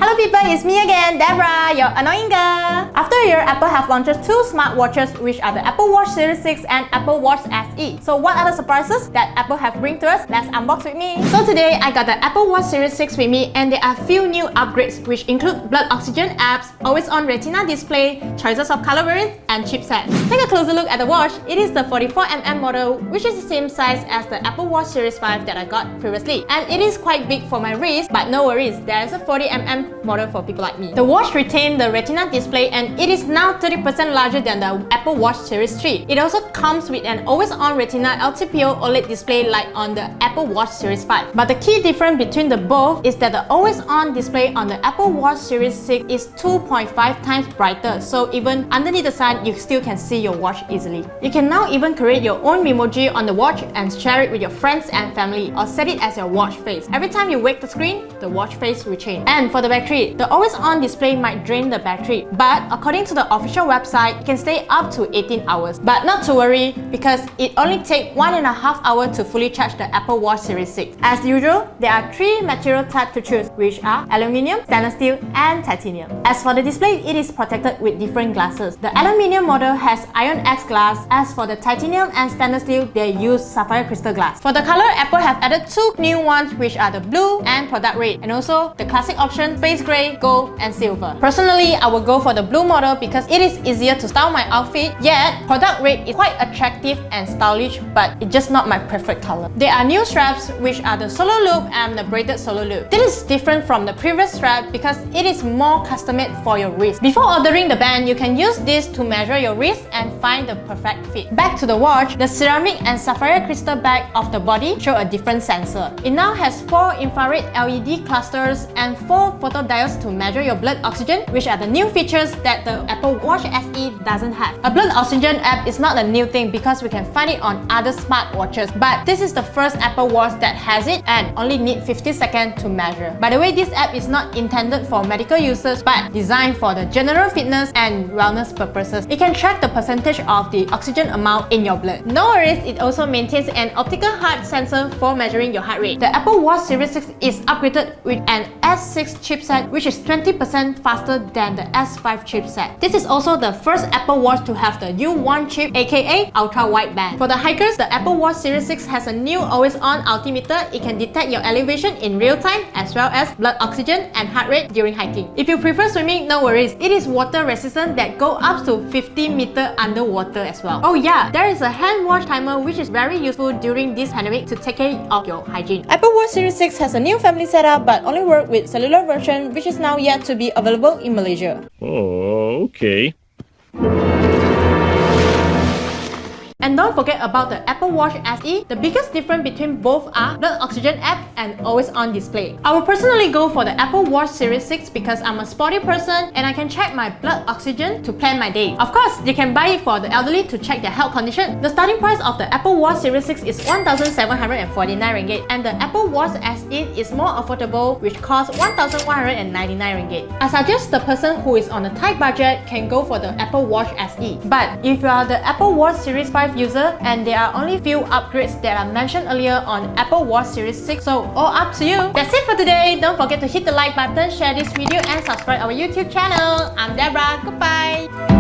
Hello people, it's me again, Deborah, your annoying girl. After a year, Apple have launched two smartwatches, which are the Apple Watch Series 6 and Apple Watch SE. So what are the surprises that Apple have bring to us? Let's unbox with me. So today, I got the Apple Watch Series 6 with me, and there are few new upgrades, which include blood oxygen apps, always-on retina display, choices of color variants, and chipset. Take a closer look at the watch. It is the 44mm model, which is the same size as the Apple Watch Series 5 that I got previously. And it is quite big for my wrist, but no worries, there is a 40mm model for people like me. The watch retained the retina display, and it is now 30% larger than the Apple Watch Series 3. It also comes with an always-on retina LTPO OLED display like on the Apple Watch Series 5. But the key difference between the both is that the always-on display on the Apple Watch Series 6 is 2.5 times brighter, so even underneath the sun, you still can see your watch easily. You can now even create your own memoji on the watch and share it with your friends and family, or set it as your watch face. Every time you wake the screen, the watch face will change. And for the battery, the always-on display might drain the battery, but according to the official website, it can stay up to 18 hours. But not to worry, because it only takes 1.5 hours to fully charge the Apple Watch Series 6. As usual, there are 3 material types to choose, which are aluminium, stainless steel, and titanium. As for the display, it is protected with different glasses. The aluminium model has Iron X glass. As for the titanium and stainless steel, they use sapphire crystal glass. For the color, Apple have added 2 new ones, which are the blue and product red, and also the classic option space gray, gold, and silver. Personally, I will go for the blue model because it is easier to style my outfit, yet product red is quite attractive and stylish, but it's just not my preferred color. There are new straps, which are the solo loop and the braided solo loop. This is different from the previous strap because it is more custom-made for your wrist. Before ordering the band, you can use this to measure your wrist and find the perfect fit. Back to the watch, the ceramic and sapphire crystal back of the body show a different sensor. It now has 4 infrared LED clusters and 4 photodiodes to measure your blood oxygen, which are the new features that the Apple Watch SE doesn't have. A blood oxygen app is not a new thing because we can find it on other smartwatches, but this is the first Apple Watch that has it and only need 50 seconds to measure. By the way, this app is not intended for medical users but designed for the general fitness and wellness purposes. It can track the percentage of the oxygen amount in your blood. No worries, it also maintains an optical heart sensor for measuring your heart rate. The Apple Watch Series 6 is upgraded with an S6 chipset, which is 20% faster than the S5 chipset. This is also the first Apple Watch to have the U1 chip, aka ultra-wideband. For the hikers, the Apple Watch Series 6 has a new always-on altimeter. It can detect your elevation in real time as well as blood oxygen and heart rate during hiking. If you prefer swimming, no worries. It is water resistant that go up to 50 meters underwater as well. Oh yeah, there is a hand wash timer which is very useful during this pandemic to take care of your hygiene. Apple Watch Series 6 has a new family setup but only work with cellular version, which is now yet to be available in Malaysia. Oh, okay. And don't forget about the Apple Watch SE. The biggest difference between both are blood oxygen app and always-on display. I will personally go for the Apple Watch Series 6 because I'm a sporty person and I can check my blood oxygen to plan my day. Of course, you can buy it for the elderly to check their health condition. The starting price of the Apple Watch Series 6 is 1,749 ringgit, and the Apple Watch SE is more affordable, which costs 1,199 ringgit. I suggest the person who is on a tight budget can go for the Apple Watch SE. But if you are the Apple Watch Series 5 user, and there are only few upgrades that I mentioned earlier on Apple Watch Series 6, so all up to you. That's it for today. Don't forget to hit the like button, share this video, and subscribe our YouTube channel. I'm Deborah. Goodbye.